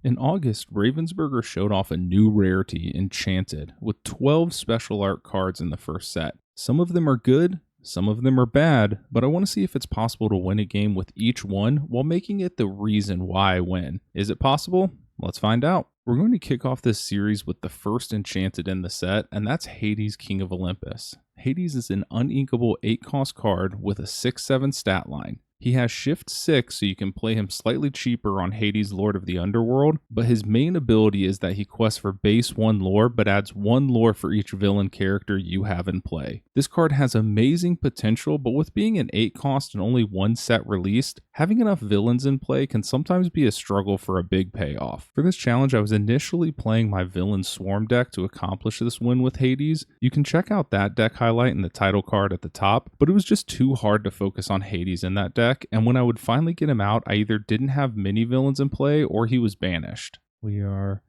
In August, Ravensburger showed off a new rarity, Enchanted, with 12 special art cards in the first set. Some of them are good, some of them are bad, but I want to see if it's possible to win a game with each one while making it the reason why I win. Is it possible? Let's find out. We're going to kick off this series with the first Enchanted in the set, and that's Hades, King of Olympus. Hades is an uninkable 8-cost card with a 6/7 stat line. He has Shift 6, so you can play him slightly cheaper on Hades, Lord of the Underworld, but his main ability is that he quests for base 1 lore, but adds 1 lore for each villain character you have in play. This card has amazing potential, but with being an 8 cost and only one set released, having enough villains in play can sometimes be a struggle for a big payoff. For this challenge, I was initially playing my Villain Swarm deck to accomplish this win with Hades. You can check out that deck highlight in the title card at the top, but it was just too hard to focus on Hades in that deck, and when I would finally get him out, I either didn't have many villains in play or he was banished. We are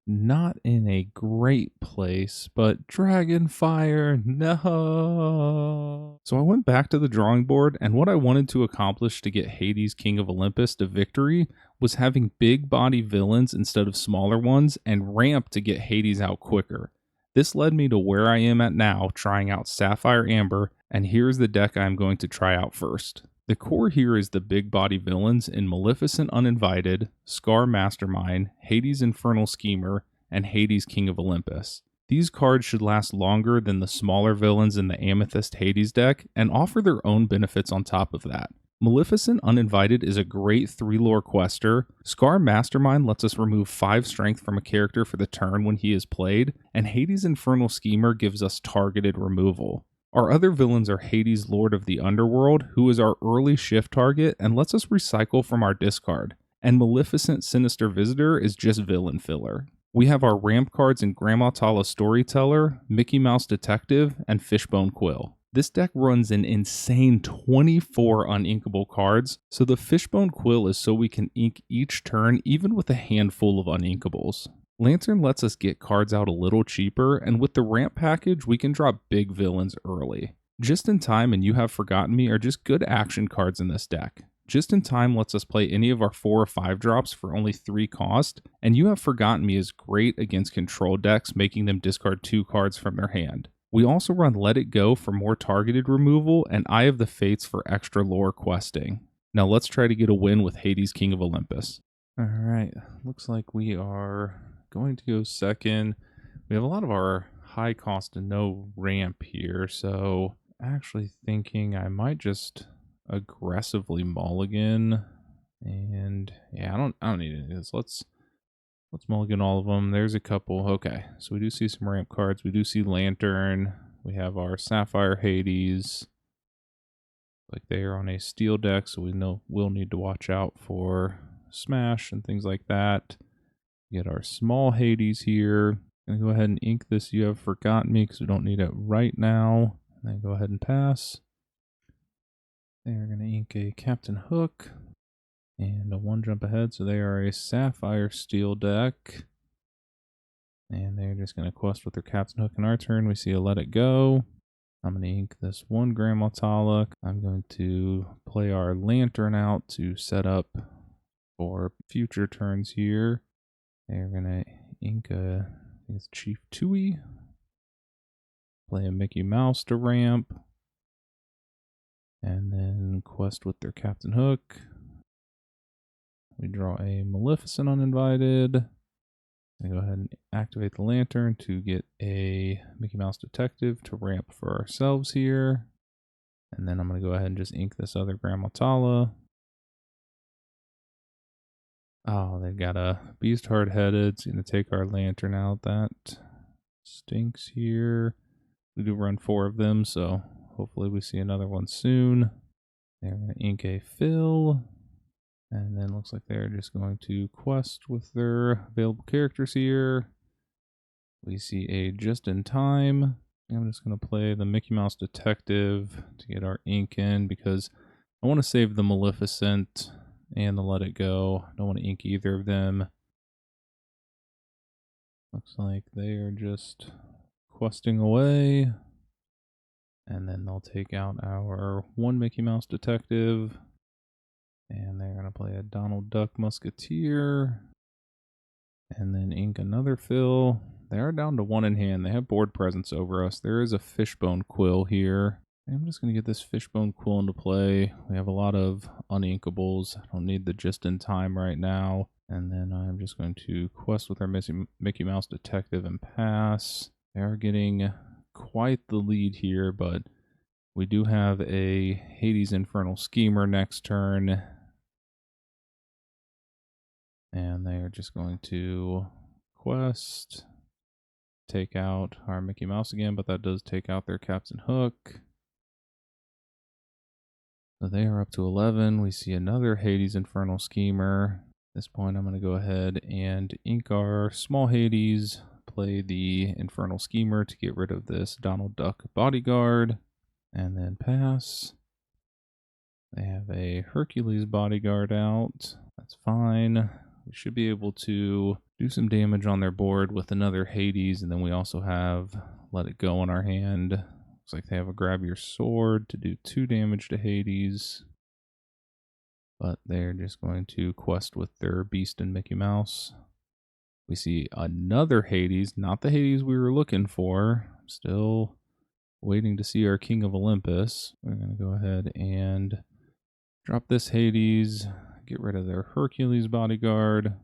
not in a great place, but Dragonfire, no. So I went back to the drawing board, and what I wanted to accomplish to get Hades, King of Olympus, to victory was having big body villains instead of smaller ones and ramp to get Hades out quicker. This led me to where I am at now, trying out Sapphire Amber, and here's the deck I'm going to try out first. The core here is the big body villains in Maleficent Uninvited, Scar Mastermind, Hades Infernal Schemer, and Hades King of Olympus. These cards should last longer than the smaller villains in the Amethyst Hades deck and offer their own benefits on top of that. Maleficent Uninvited is a great 3-lore quester. Scar Mastermind lets us remove 5 strength from a character for the turn when he is played, and Hades Infernal Schemer gives us targeted removal. Our other villains are Hades, Lord of the Underworld, who is our early shift target and lets us recycle from our discard, and Maleficent Sinister Visitor is just villain filler. We have our ramp cards in Gramma, Tala, Storyteller, Mickey Mouse Detective, and Fishbone Quill. This deck runs an insane 24 uninkable cards, so the Fishbone Quill is so we can ink each turn even with a handful of uninkables. Lantern lets us get cards out a little cheaper, and with the ramp package, we can drop big villains early. Just in Time and You Have Forgotten Me are just good action cards in this deck. Just in Time lets us play any of our 4 or 5 drops for only 3 cost, and You Have Forgotten Me is great against control decks, making them discard 2 cards from their hand. We also run Let It Go for more targeted removal, and Eye of the Fates for extra lore questing. Now let's try to get a win with Hades, King of Olympus. Alright, looks like we are going to go second. We have a lot of our high cost and no ramp here, so actually thinking I might just aggressively mulligan. And yeah, I don't need any of this. Let's mulligan all of them. There's a couple. Okay, so we do see some ramp cards. We do see Lantern. We have our Sapphire Hades. Like they are on a steel deck, so we know we'll need to watch out for smash and things like that. Get our small Hades here. Gonna go ahead and ink this You Have Forgotten Me because we don't need it right now. And then go ahead and pass. They're gonna ink a Captain Hook and a 1 jump ahead. So they are a Sapphire Steel deck. And they're just gonna quest with their Captain Hook in our turn. We see a Let It Go. I'm gonna ink this 1 Gramma Tala. I'm going to play our Lantern out to set up for future turns here. They're gonna ink a Chief Tui, play a Mickey Mouse to ramp, and then quest with their Captain Hook. We draw a Maleficent Uninvited. I go ahead and activate the Lantern to get a Mickey Mouse Detective to ramp for ourselves here. And then I'm going to go ahead and just ink this other Grandma Tala. Oh, they've got a Beast Hard-Headed. It's going to take our Lantern out. That stinks here. We do run 4 of them, so hopefully we see another one soon. They're going to ink a Fill. And then looks like they're just going to quest with their available characters here. We see a Just in Time. I'm just going to play the Mickey Mouse Detective to get our ink in because I want to save the Maleficent and the Let It Go. I don't want to ink either of them. Looks like they are just questing away. And then they'll take out our 1 Mickey Mouse Detective. And they're going to play a Donald Duck Musketeer. And then ink another fill. They are down to 1 in hand. They have board presence over us. There is a Fishbone Quill here. I'm just going to get this Fishbone Quill into play. We have a lot of uninkables. I don't need the just in time right now. And then I'm just going to quest with our Mickey Mouse Detective and pass. They are getting quite the lead here, but we do have a Hades Infernal Schemer next turn. And they are just going to quest, take out our Mickey Mouse again, but that does take out their Captain Hook. So they are up to 11. We see another Hades Infernal Schemer. At this point, I'm going to go ahead and ink our small Hades, play the Infernal Schemer to get rid of this Donald Duck bodyguard, and then pass. They have a Hercules bodyguard out. That's fine. We should be able to do some damage on their board with another Hades, and then we also have Let It Go in our hand. Looks like they have a Grab Your Sword to do 2 damage to Hades. But they're just going to quest with their Beast and Mickey Mouse. We see another Hades, not the Hades we were looking for. Still waiting to see our King of Olympus. We're going to go ahead and drop this Hades, get rid of their Hercules bodyguard.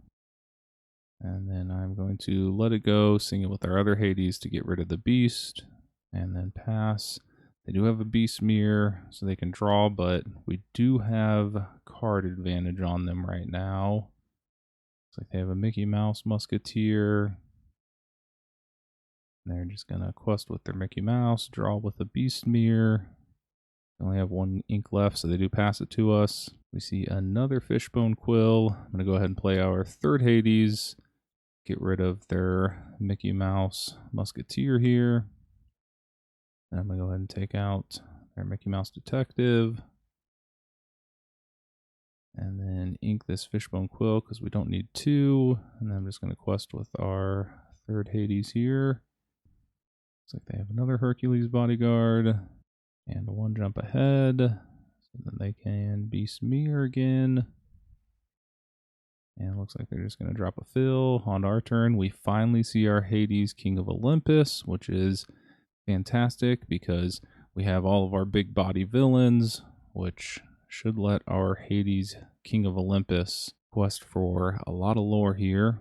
And then I'm going to let it go, sing it with our other Hades to get rid of the Beast. And then pass. They do have a Beast Mirror, so they can draw, but we do have card advantage on them right now. Looks like they have a Mickey Mouse Musketeer. And they're just going to quest with their Mickey Mouse, draw with a Beast Mirror. They only have 1 ink left, so they do pass it to us. We see another Fishbone Quill. I'm going to go ahead and play our third Hades. Get rid of their Mickey Mouse Musketeer here. And I'm going to go ahead and take out their Mickey Mouse Detective. And then ink this Fishbone Quill because we don't need 2. And then I'm just going to quest with our third Hades here. Looks like they have another Hercules bodyguard. And 1 jump ahead. So then they can Beast Mirror again. And it looks like they're just going to drop a fill. On our turn, we finally see our Hades King of Olympus, which is fantastic because we have all of our big body villains, which should let our Hades King of Olympus quest for a lot of lore here.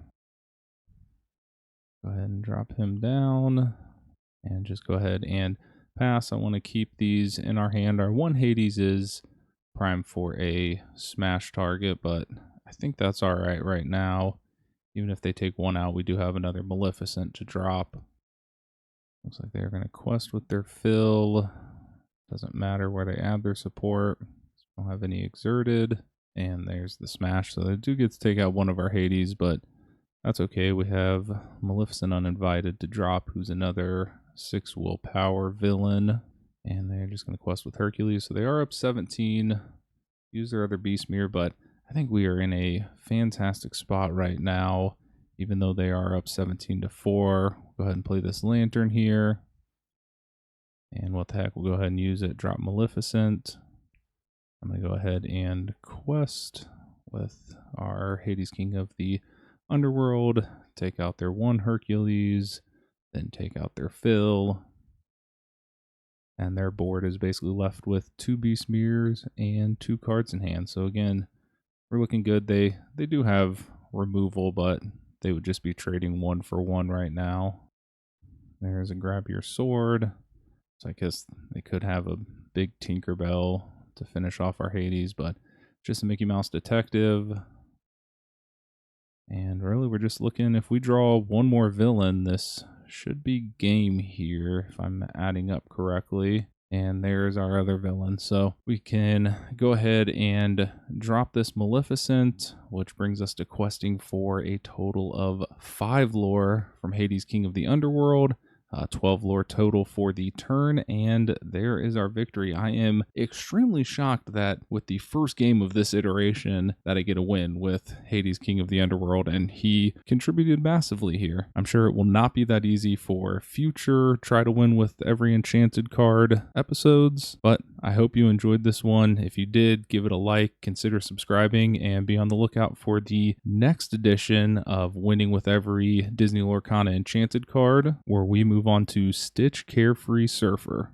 Go ahead and drop him down and just go ahead and pass. I want to keep these in our hand. Our 1 Hades is primed for a smash target, but I think that's all right now. Even if they take 1 out, we do have another Maleficent to drop. Looks like they're going to quest with their fill. Doesn't matter where they add their support. Don't have any exerted. And there's the smash. So they do get to take out 1 of our Hades, but that's okay. We have Maleficent Uninvited to drop, who's another 6 willpower villain. And they're just going to quest with Hercules. So they are up 17. Use their other Beast Mirror, but I think we are in a fantastic spot right now. Even though they are up 17-4, go ahead and play this Lantern here. And what the heck, we'll go ahead and use it. Drop Maleficent. I'm going to go ahead and quest with our Hades King of the Underworld. Take out their 1 Hercules, then take out their fill. And their board is basically left with 2 Beast Mirrors and 2 cards in hand. So again, we're looking good. They do have removal, but they would just be trading 1 for 1 right now. There's a Grab Your Sword. So I guess they could have a big Tinkerbell to finish off our Hades, but just a Mickey Mouse Detective. And really, we're just looking, if we draw 1 more villain, this should be game here, if I'm adding up correctly. And there's our other villain. So we can go ahead and drop this Maleficent, which brings us to questing for a total of 5 lore from Hades King of the Underworld. 12 lore total for the turn, and there is our victory. I am extremely shocked that with the first game of this iteration that I get a win with Hades King of the Underworld, and he contributed massively here. I'm sure it will not be that easy for future try to win with every Enchanted card episodes, but I hope you enjoyed this one. If you did, give it a like, consider subscribing, and be on the lookout for the next edition of Winning with Every Disney Lorcana Enchanted card, where we move on to Stitch Carefree Surfer.